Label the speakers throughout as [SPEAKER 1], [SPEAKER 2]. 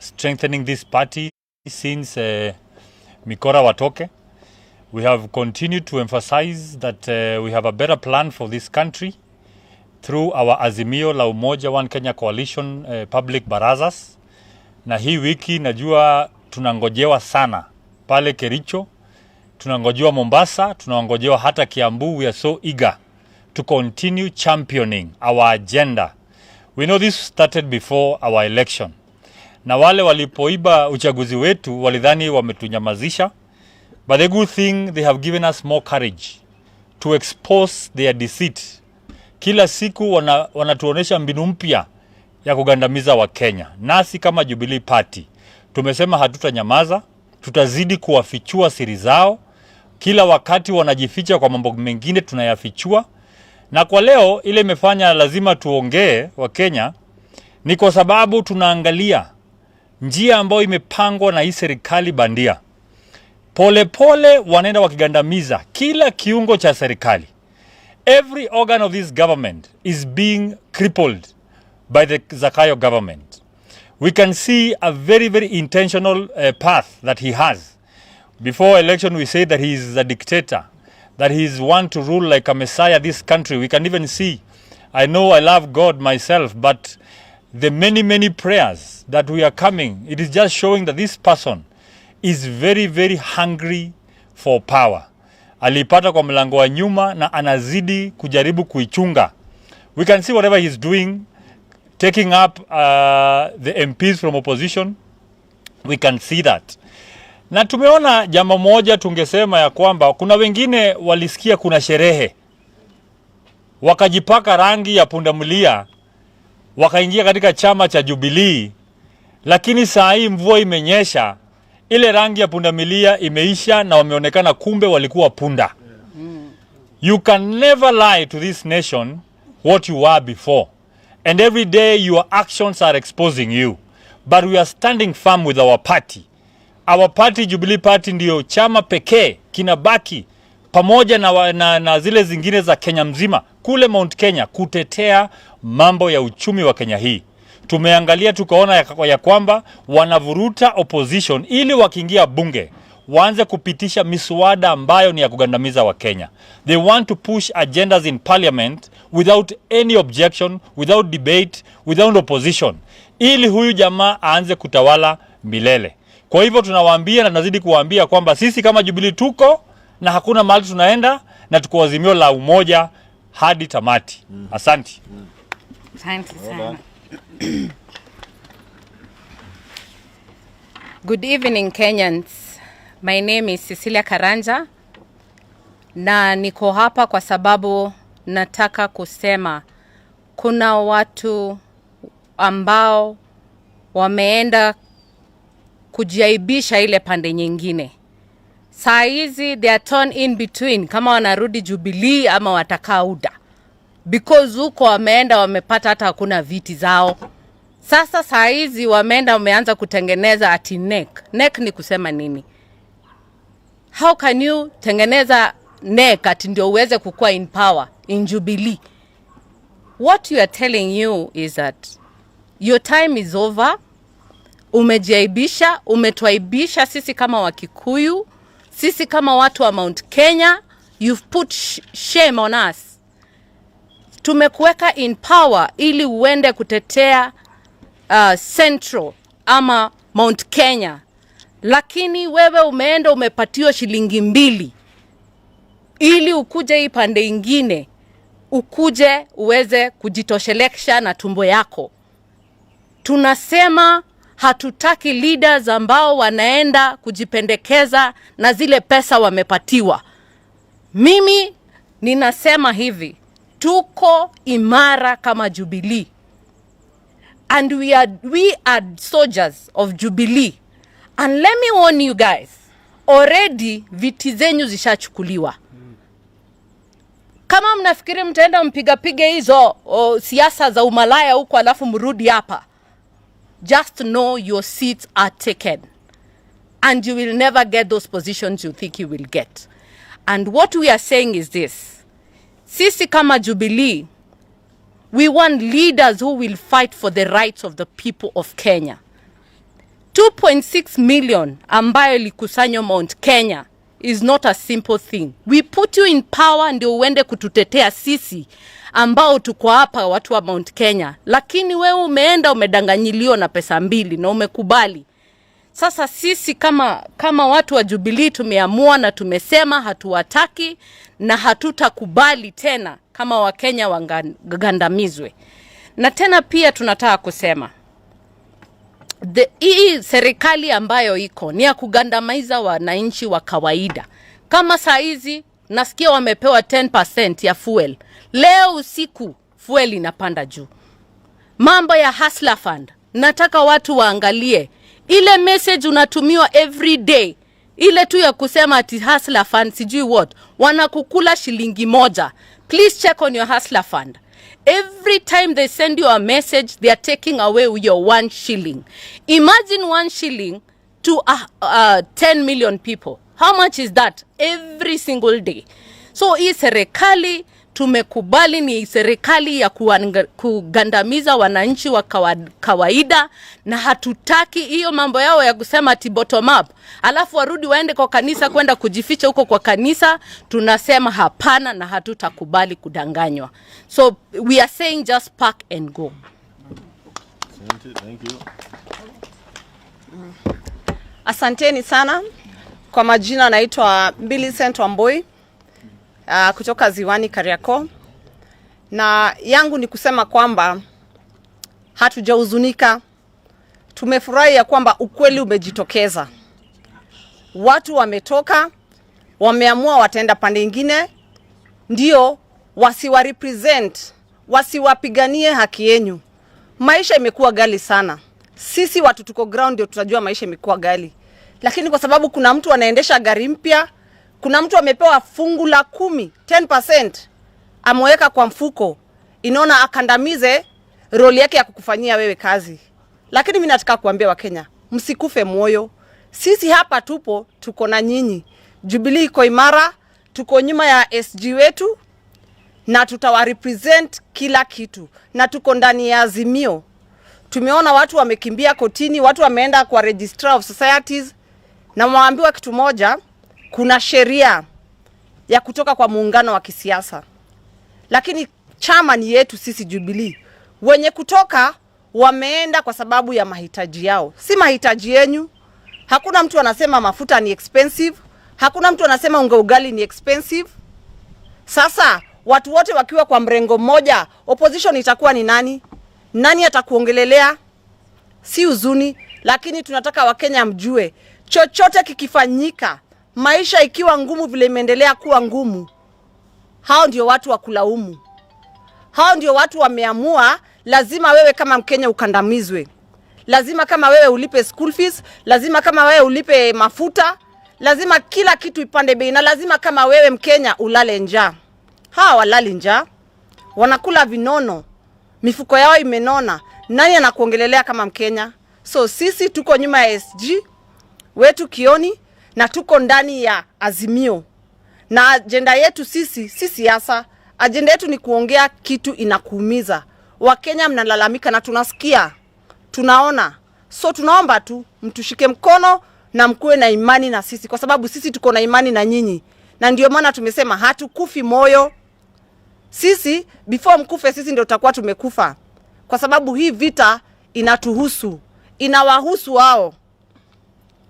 [SPEAKER 1] strengthening this party since Mikora Watoke. We have continued to emphasize that we have a better plan for this country through our Azimio la Umoja One Kenya Coalition public barazas. Na hii wiki najua tunangojewa sana pale Kericho, tunangojewa Mombasa, tunangojewa hata Kiambu. We are so eager to continue championing our agenda. We know this started before our election. Na wale walipoiba uchaguzi wetu walidhani wametunyamazisha. But the good thing, they have given us more courage to expose their deceit. Kila siku wanatuonesha mbinu mpya ya kugandamiza wa Kenya. Nasi kama Jubilee Party tumesema hatutanyamaza, tutazidi kuwafichua siri zao. Kila wakati wanajificha kwa mambo mengine, tunayafichua. Na kwa leo ile imefanya lazima tuongee wa Kenya ni kwa sababu tunaangalia njia ambayo imepangwa na hii serikali bandia. Pole pole wanaenda wakigandamiza kila kiungo cha serikali. Every organ of this government is being crippled by the Zakayo government. We can see a very, very intentional path that he has. Before election, we say that he is a dictator, that he is one to rule like a messiah this country. We can even see, I know I love God myself, but the many, many prayers that we are coming, it is just showing that this person is very, very hungry for power. Alipata kwa mlango wa nyuma na anazidi kujaribu kuichunga. We can see whatever he's doing, taking up the MPs from opposition. We can see that. Na tumeona jambo moja tungesema ya kwamba kuna wengine walisikia kuna sherehe, wakajipaka rangi ya pundamilia, wakaingia katika chama cha Jubilee, lakini saa hii mvua imenyesha, ile rangi ya pundamilia imeisha na wameonekana kumbe walikuwa punda. You can never lie to this nation what you were before. And every day your actions are exposing you. But we are standing firm with our party. Our party, Jubilee Party, ndio chama pekee kinabaki pamoja na zile zingine za Kenya mzima kule Mount Kenya kutetea mambo ya uchumi wa Kenya hii. Tumeangalia tukaona ya kwamba wanavuruta opposition ili wakiingia bunge waanze kupitisha miswada ambayo ni ya kugandamiza wa Kenya. They want to push agendas in parliament without any objection, without debate, without opposition, ili huyu jamaa aanze kutawala milele. Kwa hivyo tunawaambia na tunazidi kuwaambia kwamba sisi kama Jubilee tuko na hakuna mahali tunaenda, na tuko Azimio la Umoja hadi tamati. Asante.
[SPEAKER 2] Asante sana. Good evening, Kenyans. My name is Cecilia Karanja na niko hapa kwa sababu nataka kusema kuna watu ambao wameenda kujiaibisha ile pande nyingine. Saa hizi they are torn in between kama wanarudi Jubilee ama watakaa UDA. Because huko wameenda wamepata hata hakuna viti zao. Sasa saa hizi wameenda wameanza kutengeneza ati NEC. NEC ni kusema nini? How can you tengeneza NEC ati ndio uweze kukua in power in Jubilee? What you are telling you is that your time is over. Umejiaibisha, umetuaibisha sisi kama Wakikuyu, sisi kama watu wa Mount Kenya. You've put shame on us. Tumekuweka in power ili uende kutetea Central ama Mount Kenya. Lakini wewe umeenda umepatiwa shilingi 2 ili ukuje hii pande ingine, ukuje uweze kujitoshelekisha na tumbo yako. Tunasema hatutaki leaders ambao wanaenda kujipendekeza na zile pesa wamepatiwa. Mimi ninasema hivi, tuko imara kama Jubilee. And we are soldiers of Jubilee. And let me warn you guys, already viti zenyu zishachukuliwa. Kama mnafikiri mtaenda mpiga hizo siasa za umalaya huko alafu mrudi hapa, just know your seats are taken. And you will never get those positions you think you will get. And what we are saying is this. Sisi kama Jubilee, we want leaders who will fight for the rights of the people of Kenya. 2.6 million ambayo ilikusanywa Mount Kenya is not a simple thing. We put you in power ndio uende kututetea sisi ambao tuko hapa watu wa Mount Kenya. Lakini wewe umeenda umedanganyiliwa na pesa 2 na umekubali. Sasa sisi kama watu wa Jubilee tumeamua na tumesema hatuwataki na hatutakubali tena kama Wakenya wagandamizwe. Na tena pia tunataka kusema hii serikali ambayo iko ni ya kugandamiza wananchi wa kawaida. Kama saa hizi nasikia wamepewa 10% ya fuel. Leo usiku fuel inapanda juu. Mambo ya Hustler Fund, nataka watu waangalie ile message unatumiwa every day. Ile tu ya kusema ati Hustler Fund sijui what, wanakukula shilingi 1. Please check on your Hustler Fund. Every time they send you a message, they are taking away your 1 shilling. Imagine 1 shilling to 10 million people. How much is that every single day? So hii serikali tumekubali ni serikali ya kugandamiza wananchi wa kawaida, na hatutaki hiyo mambo yao ya kusema ati bottom up alafu warudi waende kwa kanisa kwenda kujificha huko kwa kanisa. Tunasema hapana na hatutakubali kudanganywa. So we are saying just pack and go.
[SPEAKER 3] Thank you.
[SPEAKER 4] Asanteni sana. Kwa majina naitwa Millicent Wamboi kutoka Ziwani Kariakoo, na yangu ni kusema kwamba hatujahuzunika. Tumefurahi ya kwamba ukweli umejitokeza. Watu wametoka, wameamua wataenda pande nyingine, ndio wasiwarepresent, wasiwapiganie haki yenu. Maisha imekuwa gali sana. Sisi watu tuko ground ndio tutajua maisha imekuwa gali. Lakini kwa sababu kuna mtu anaendesha gari mpya, kuna mtu amepewa fungu la 10% ameweka kwa mfuko, inaona akandamize roli yake ya kukufanyia wewe kazi. Lakini mimi nataka kuambia Wakenya, msikufe moyo. Sisi hapa tuko na nyinyi. Jubilee iko imara, tuko nyuma ya SG wetu na tutawarepresent kila kitu, na tuko ndani ya Azimio. Tumeona watu wamekimbia kotini, watu wameenda kwa Registrar of Societies, na waambiwa kitu moja, kuna sheria ya kutoka kwa muungano wa kisiasa. Lakini chama ni yetu sisi Jubilee. Wenye kutoka wameenda kwa sababu ya mahitaji yao, si mahitaji yenu. Hakuna mtu anasema mafuta ni expensive, hakuna mtu anasema unga ugali ni expensive. Sasa watu wote wakiwa kwa mrengo mmoja, opposition itakuwa ni nani? Nani atakuongelelea? Si huzuni, lakini tunataka Wakenya mjue, chochote kikifanyika, maisha ikiwa ngumu vile imeendelea kuwa ngumu, hao ndio watu wa kulaumu. Hao ndio watu wameamua lazima wewe kama Mkenya ukandamizwe. Lazima kama wewe ulipe school fees, lazima kama wewe ulipe mafuta, lazima kila kitu ipande bei, na lazima kama wewe Mkenya ulale njaa. Hawa walali njaa, wanakula vinono, mifuko yao imenona. Nani anakuongelelea kama Mkenya? So sisi tuko nyuma ya SG wetu KIONI, na tuko ndani ya Azimio. Na agenda yetu sisi si siasa. Agenda yetu ni kuongea kitu inakuumiza. Wakenya mnalalamika na tunasikia, tunaona. So tunaomba tu mtushike mkono na mkuwe na imani na sisi, kwa sababu sisi tuko na imani na nyinyi. Na ndio maana tumesema hatukufi moyo. Sisi before mkufe sisi ndio tutakuwa tumekufa, kwa sababu hii vita inatuhusu, inawahusu wao.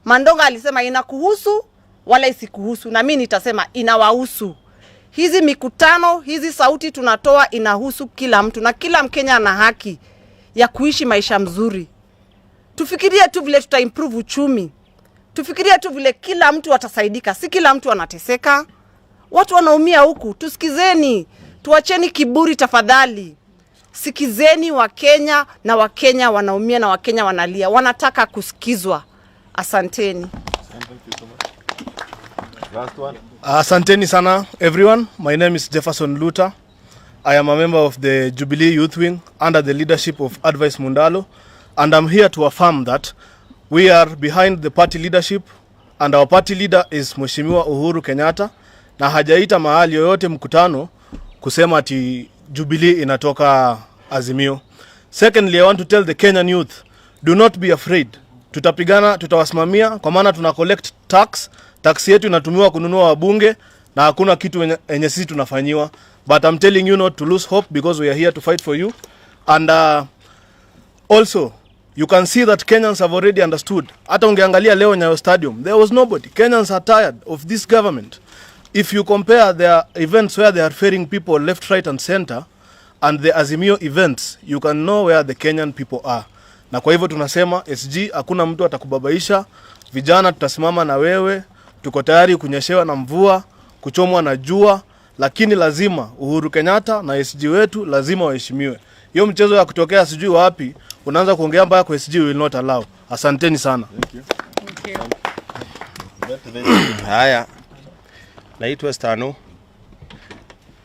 [SPEAKER 4] Mandonga alisema inakuhusu wala isikuhusu, na mimi nitasema inawahusu. Hizi mikutano, hizi sauti tunatoa inahusu kila mtu, na kila Mkenya ana haki ya kuishi maisha mzuri. Tufikirie tu vile tutaimprove uchumi. Tufikirie tu vile kila mtu atasaidika, si kila mtu anateseka. Watu wanaumia huku, tusikizeni. Tuacheni kiburi tafadhali. Sikizeni Wakenya, na Wakenya wanaumia na Wakenya wanalia. Wanataka kusikizwa. Asanteni.
[SPEAKER 3] Last one.
[SPEAKER 5] Asanteni sana everyone. My name is Jefferson Luta. I am a member of the Jubilee Youth Wing under the leadership of Advice Mundalo, and I'm here to affirm that we are behind the party leadership, and our party leader is Mheshimiwa Uhuru Kenyatta, na hajaita mahali yoyote mkutano kusema ati Jubilee inatoka Azimio. Secondly, I want to tell the Kenyan youth, do not be afraid tutapigana, tutawasimamia kwa maana tuna collect tax yetu inatumiwa kununua wabunge na hakuna kitu enye sisi tunafanyiwa. But I'm telling you not to lose hope because we are here to fight for you. And also you can see that Kenyans have already understood. Hata ungeangalia leo Nyayo Stadium, there was nobody. Kenyans are tired of this government. If you compare their events where they are ferrying people left, right and center and the Azimio events, you can know where the Kenyan people are. Na kwa hivyo tunasema SG, hakuna mtu atakubabaisha. Vijana tutasimama na wewe, tuko tayari kunyeshewa na mvua, kuchomwa na jua, lakini lazima Uhuru Kenyatta na SG wetu lazima waheshimiwe. Hiyo mchezo ya kutokea sijui wapi, unaanza kuongea mbaya kwa SG, will not allow. Asanteni sana.
[SPEAKER 3] Thank you. Haya. Naitwa Stano.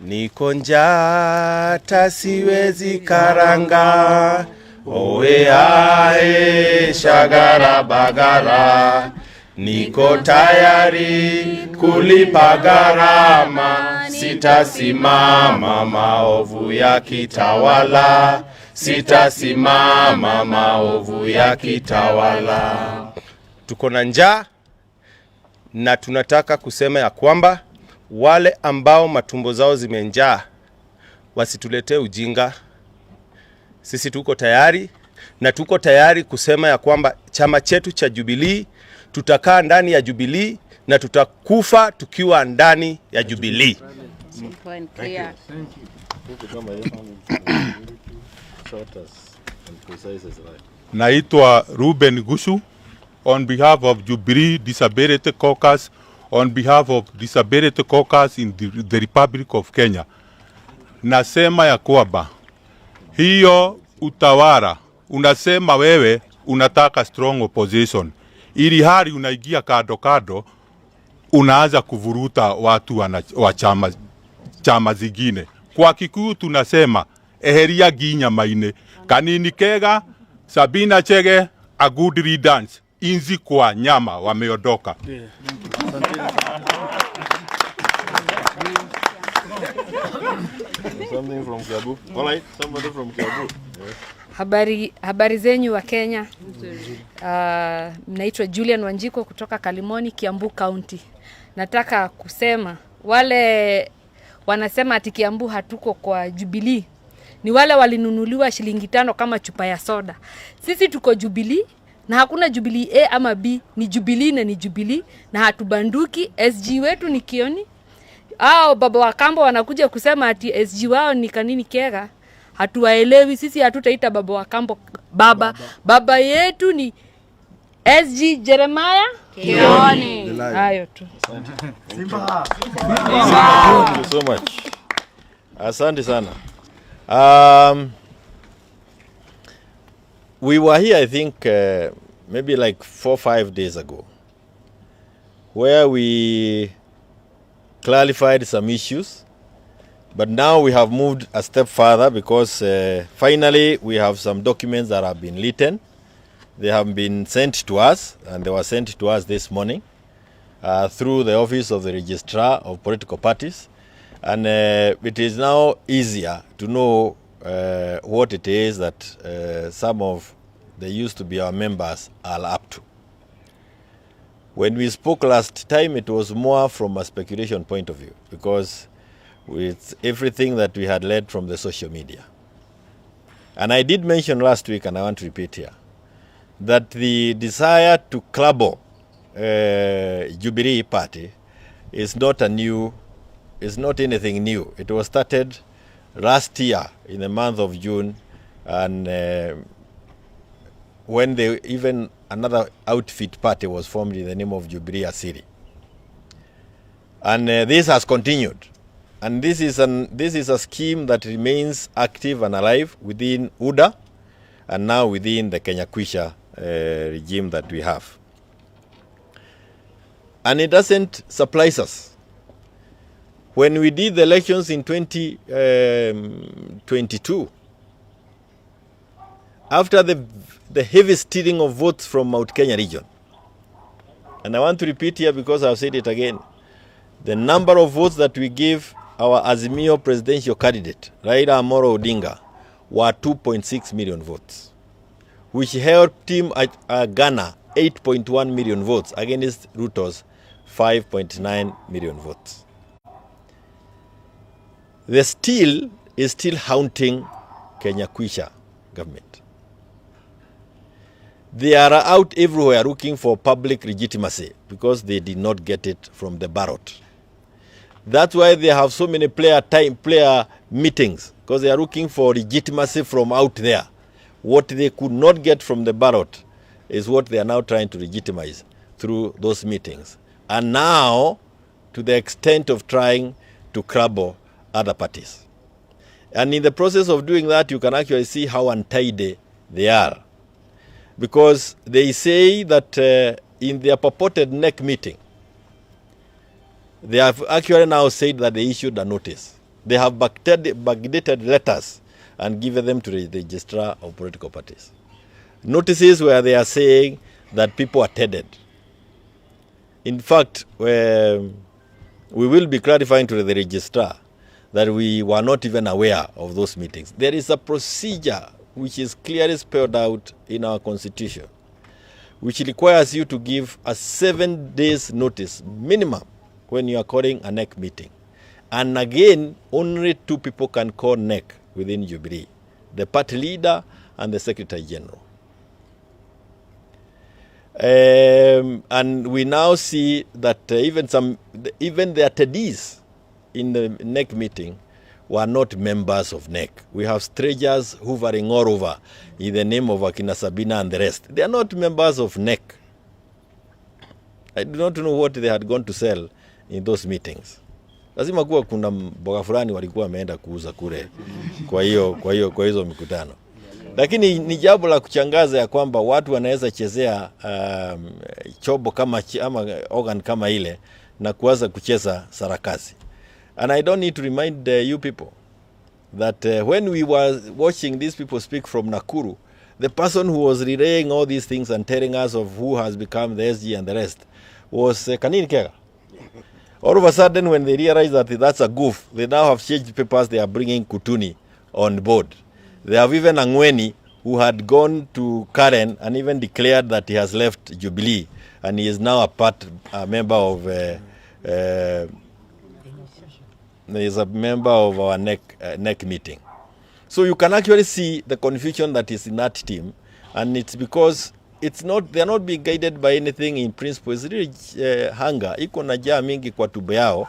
[SPEAKER 3] Niko njaa siwezi karanga, owe ae shagara bagara, niko tayari kulipa gharama, sitasimama maovu ya kitawala, sitasimama maovu ya kitawala. Tuko na njaa na tunataka kusema ya kwamba wale ambao matumbo zao zimenjaa wasituletee ujinga. Sisi tuko tayari na tuko tayari kusema ya kwamba chama chetu cha Jubilee, tutakaa ndani ya Jubilee na tutakufa tukiwa ndani ya Jubilee.
[SPEAKER 6] Naitwa Ruben Gushu on behalf of Jubilee Disability Caucus, on behalf of Disability Caucus in the Republic of Kenya. Nasema ya kwamba hiyo utawala unasema wewe unataka strong opposition, ili hali unaingia kado unaanza kuvuruta watu wa chama zingine. Kwa Kikuyu tunasema eheria ginya maine kanini kega Sabina Chege a good riddance, inzi kwa nyama wameondoka.
[SPEAKER 7] Something from Kiambu. All right, somebody from Kiambu.
[SPEAKER 8] Yes. Habari zenyu wa Kenya. Naitwa Julian Wanjiko kutoka Kalimoni, Kiambu County. Nataka kusema wale wanasema ati Kiambu hatuko kwa Jubilee ni wale walinunuliwa shilingi 5 kama chupa ya soda. Sisi tuko Jubilee na hakuna Jubilee A ama B, ni Jubilee na ni Jubilee na hatubanduki. SG wetu ni KIONI. Baba wa kambo wanakuja kusema ati SG wao ni kanini kega. Hatuwaelewi, sisi hatutaita baba wa kambo baba. Baba yetu ni SG Jeremiah KIONI. Hayo tu.
[SPEAKER 7] Thank you so much. Asante sana. We were here, I think, maybe like 4 or 5 days ago, where we clarified some issues, but now we have moved a step further because finally we have some documents that have been written. They have been sent to us, and they were sent to us this morning through the office of the Registrar of Political Parties. And it is now easier to know what it is that some of the used to be our members are up to. When we spoke last time, it was more from a speculation point of view, because with everything that we had learned from the social media. And I did mention last week, and I want to repeat here, that the desire to clubber Jubilee Party is not anything new. It was started last year in the month of June, and when even another outfit party was formed in the name of Jubilee Asiri. And this has continued. And this is a scheme that remains active and alive within UDA and now within the Kenya Kwisha regime that we have. And it doesn't surprise us. When we did the elections in 2022, after the heavy stealing of votes from Mount Kenya region, and I want to repeat here because I've said it again, the number of votes that we gave our Azimio presidential candidate, Raila Amolo Odinga, were 2.6 million votes, which helped him garner 8.1 million votes against RUTO'S 5.9 million votes. The steel is still haunting Kenya Kwisha government. They are out everywhere looking for public legitimacy because they did not get it from the ballot. That's why they have so many player meetings, because they are looking for legitimacy from out there. What they could not get from the ballot is what they are now trying to legitimize through those meetings. And now, to the extent of trying to crabble other parties. And in the process of doing that, you can actually see how untidy they are. Because they say that in their purported NEC meeting, they have actually now said that they issued a notice. They have backdated letters and given them to the registrar of political parties. Notices where they are saying that people attended. In fact, we will be clarifying to the registrar that we were not even aware of those meetings. There is a procedure which is clearly spelled out in our constitution, which requires you to give a 7 days notice minimum when you are calling a NEC meeting. And again, only 2 people can call NEC within Jubilee, the party leader and the secretary general. And we now see that even the attendees in the NEC meeting were not members of NEC. We have strangers hovering all over in the name of Akina Sabina and the rest. They are not members of NEC. I do not know what they had gone to sell in those meetings. Lazima kuwa kuna mboga fulani walikuwa wameenda kuuza kule kwa hizo mikutano. Lakini ni jambo la kuchangaza ya kwamba watu wanaweza chezea chobo kama ama organ kama ile na kuanza kucheza sarakasi. And I don't need to remind you people that when we were watching these people speak from Nakuru, the person who was relaying all these things and telling us of who has become the SG and the rest was Kanini Kega. All of a sudden, when they realize that that's a goof, they now have changed papers. They are bringing Kutuni on board. They have even Angweni, who had gone to Karen and even declared that he has left Jubilee, and he is now a member of is a member of our NEC meeting. So you can actually see the confusion that is in that team, and it's because they are not being guided by anything in principle. It's really hunger. Iko na jaa mingi kwa tumbo yao,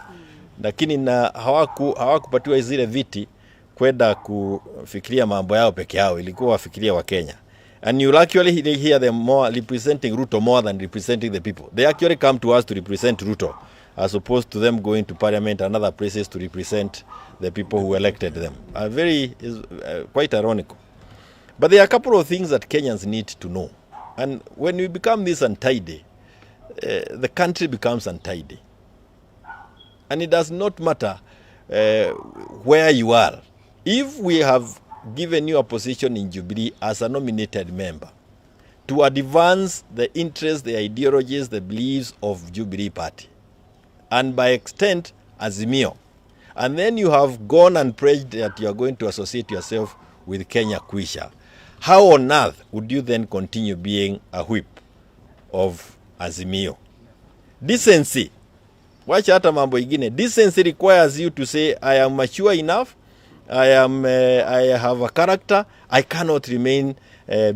[SPEAKER 7] lakini na hawakupatiwa zile viti kwenda kufikiria mambo yao peke yao, ilikuwa wafikiria wa Kenya. And you actually hear them more representing Ruto more than representing the people. They actually come to us to represent Ruto, as opposed to them going to parliament and other places to represent the people who elected them. Quite ironical. But there are a couple of things that Kenyans need to know. And when we become this untidy, the country becomes untidy. And it does not matter where you are. If we have given you a position in Jubilee as a nominated member to advance the interests, the ideologies, the beliefs of Jubilee Party, and by extent, Azimio, and then you have gone and pledged that you are going to associate yourself with Kenya Kwisha, how on earth would you then continue being a whip of Azimio? Decency. Wacha hata mambo ingine. Decency requires you to say, I am mature enough, I have a character, I cannot remain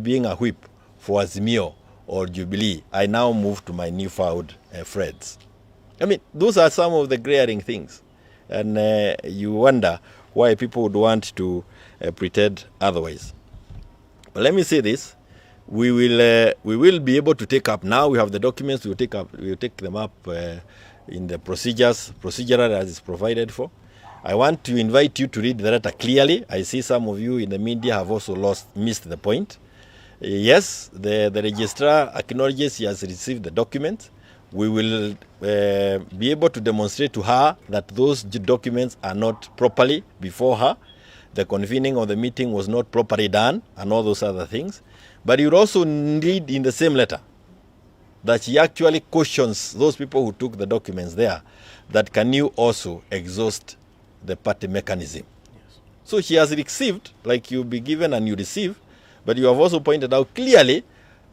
[SPEAKER 7] being a whip for Azimio or Jubilee. I now move to my newfound friends. I mean, those are some of the glaring things. And you wonder why people would want to pretend otherwise. But let me say this. We will be able to take up, now we have the documents, we will take them up in the procedural as is provided for. I want to invite you to read the letter clearly. I see some of you in the media have also missed the point. Yes, the registrar acknowledges he has received the documents. We will be able to demonstrate to her that those documents are not properly before her. The convening of the meeting was not properly done and all those other things. But you also read in the same letter that she actually cautions those people who took the documents there that can you also exhaust the party mechanism. Yes. So she has received, like you be given and you receive, but you have also pointed out clearly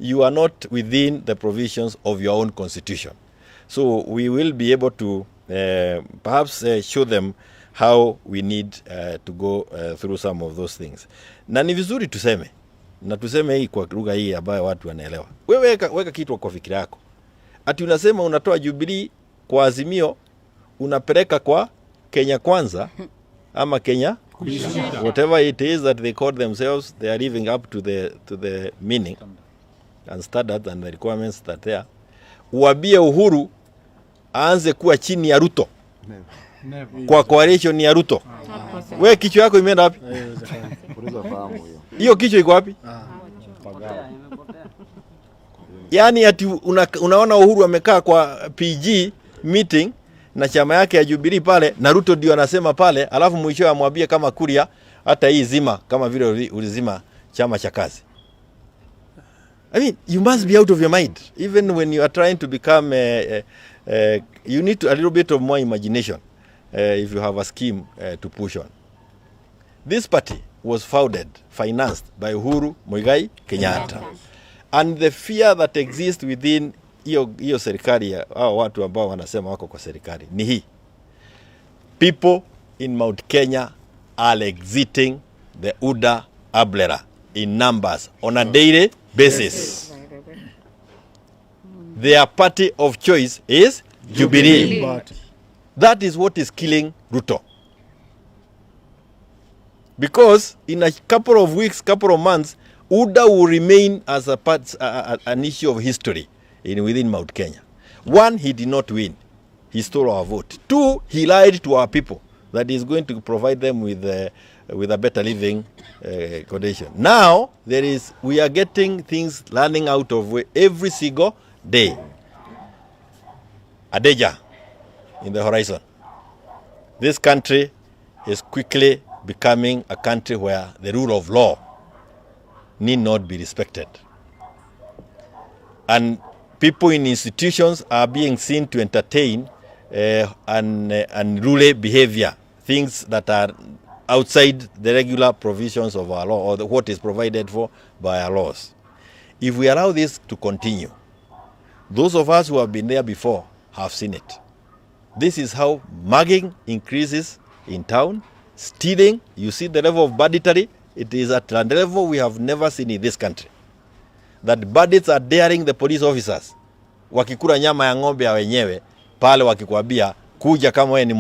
[SPEAKER 7] you are not within the provisions of your own constitution. So we will be able to perhaps show them how we need to go through some of those things. Na ni vizuri tuseme, na tuseme hii kwa lugha hii ambayo watu wanaelewa. Wewe weka kitu kwa fikira yako. Ati unasema unatoa Jubilee kwa Azimio, unapeleka kwa Kenya Kwanza ama Kenya whatever it is that they call themselves, they are living up to the meaning and standards and the requirements that they are. Uambie Uhuru aanze kuwa chini ya Ruto. Kwa coalition ya Ruto. Wewe kichwa yako imeenda wapi? Hiyo kichwa iko wapi? Yaani ati unaona Uhuru amekaa kwa PG meeting na chama yake ya Jubilee pale na Ruto ndio anasema pale, alafu mwisho amwambie kama Kuria hata hii zima kama vile ulizima chama cha kazi. I mean, you must be out of your mind. Even when you are trying to become you need a little bit of more imagination if you have a scheme to push on. This party was founded, financed by Uhuru Muigai Kenyatta. And the fear that exists within hiyo serikali au watu ambao wanasema wako kwa serikali ni hii. People in Mount Kenya are exiting the UDA Ablera in numbers on a daily basis. Their party of choice is Jubilee. That is what is killing Ruto. Because in a couple of weeks, couple of months, UDA will remain as an issue of history within Mount Kenya. One, he did not win. He stole our vote. Two, he lied to our people that he is going to provide them with a better living condition. Now, we are getting things running out of way every single day. A danger in the horizon. This country is quickly becoming a country where the rule of law need not be respected. And people in institutions are being seen to entertain unruly behavior, things that are outside the regular provisions of our law or what is provided for by our laws. If we allow this to continue, those of us who have been there before have seen it. This is how mugging increases in town, stealing. You see the level of banditry. It is at a level we have never seen in this country. That bandits are daring the police officers. Wakikula nyama ya ng'ombe ya wenyewe, pale wakikwambia kuja kama wewe ni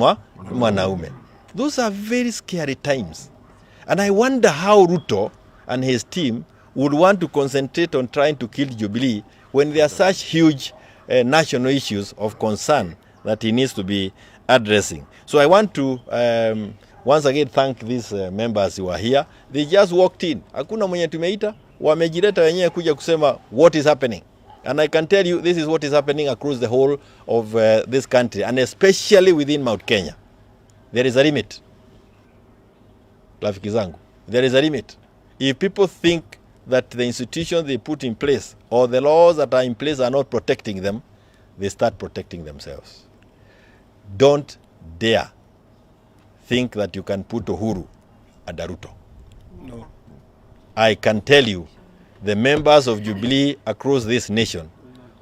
[SPEAKER 7] mwanaume. Those are very scary times. And I wonder how Ruto and his team would want to concentrate on trying to kill Jubilee when there are such huge national issues of concern that he needs to be addressing. So I want to once again thank these members who are here. They just walked in. Hakuna mwenye tumeita, wamejileta wenyewe kuja kusema what is happening. And I can tell you this is what is happening across the whole of this country and especially within Mount Kenya. There is a limit. Rafiki zangu, there is a limit. If people think that the institutions they put in place or the laws that are in place are not protecting them, they start protecting themselves. Don't dare think that you can put Uhuru under Ruto. No. I can tell you, the members of Jubilee across this nation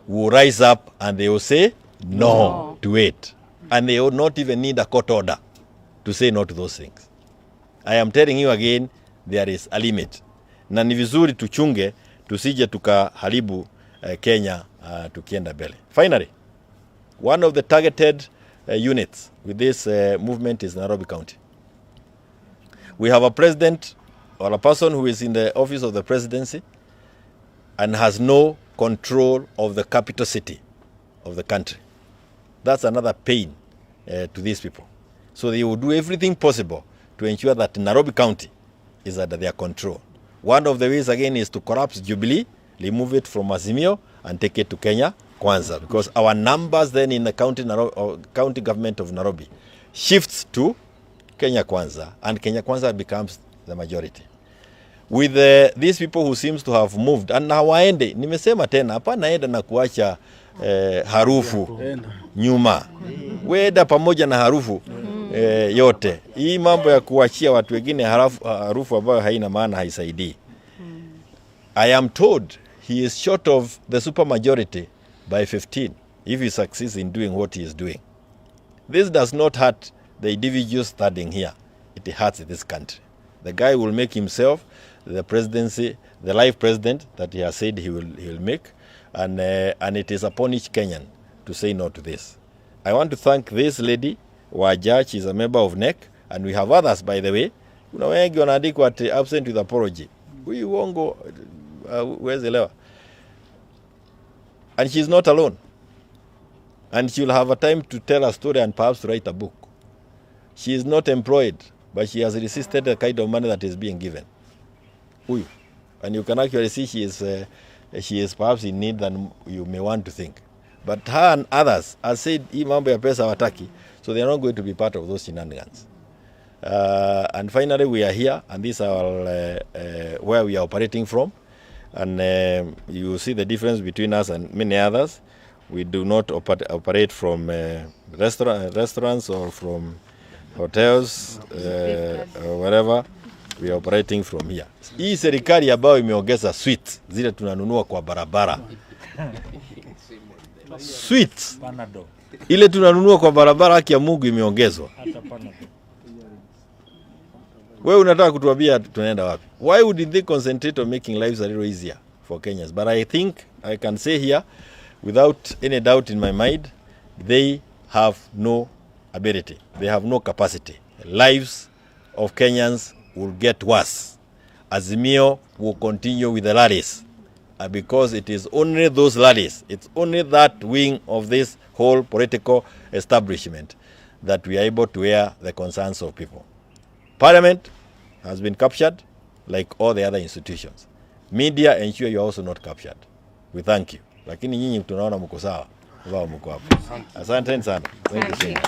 [SPEAKER 7] will rise up and they will say no to it. And they will not even need a court order to say no to those things. I am telling you again, there is a limit. Na ni vizuri tuchunge, tusije tukaharibu Kenya tukienda mbele. Finally, one of the targeted units with this movement is Nairobi County. We have a president or a person who is in the office of the presidency and has no control of the capital city of the country. That's another pain to these people. So they will do everything possible to ensure that Nairobi County is under their control. One of the ways again is to collapse Jubilee, remove it from Azimio and take it to Kenya Kwanza, because our numbers then in the county government of Nairobi shifts to Kenya Kwanza and Kenya Kwanza becomes the majority. With these people who seems to have moved and hawaende, nimesema tena hapa naenda na kuacha harufu nyuma. Weda pamoja na harufu yote. Hii mambo ya kuachia watu wengine harufu ambayo haina maana haisaidii. I am told he is short of the supermajority by 15 if he succeeds in doing what he is doing. This does not hurt the individuals standing here. It hurts this country. The guy will make himself the presidency, the life president that he has said he will make, and it is upon each Kenyan to say no to this. I want to thank this lady, Wajah. She is a member of NEC, and we have others, by the way. Kuna wengi wanaandikwa ati absent with apology. Huyu uongo huwezi elewa. And she is not alone. And she will have a time to tell a story and perhaps write a book. She is not employed, but she has resisted the kind of money that is being given. Huyu. And you can actually see she is perhaps in need than you may want to think. But her and others have said, hii mambo ya pesa wataki, so they are not going to be part of those shenanigans. And finally, we are here, and this is our, where we are operating from. And you see the difference between us and many others. We do not operate from restaurants or from hotels or whatever. We are operating from here. Hii serikali ambayo imeongeza sweets zile tunanunua kwa barabara. Sweets ile tunanunua kwa barabara, haki ya Mungu imeongezwa. Wewe unataka kutuambia tunaenda wapi? Why would they concentrate on making lives a little easier for Kenyans? But I think I can say here, without any doubt in my mind, they have no ability. They have no capacity. Lives of Kenyans will get worse. Azimio will continue with the rallies. Because it is only those rallies, it's only that wing of this whole political establishment that we are able to hear the concerns of people. Parliament has been captured like all the other institutions. Media ensure you are also not captured. We thank you. Lakini nyinyi tunaona mko sawa. Wao mko hapo. Asante sana. Thank you so much.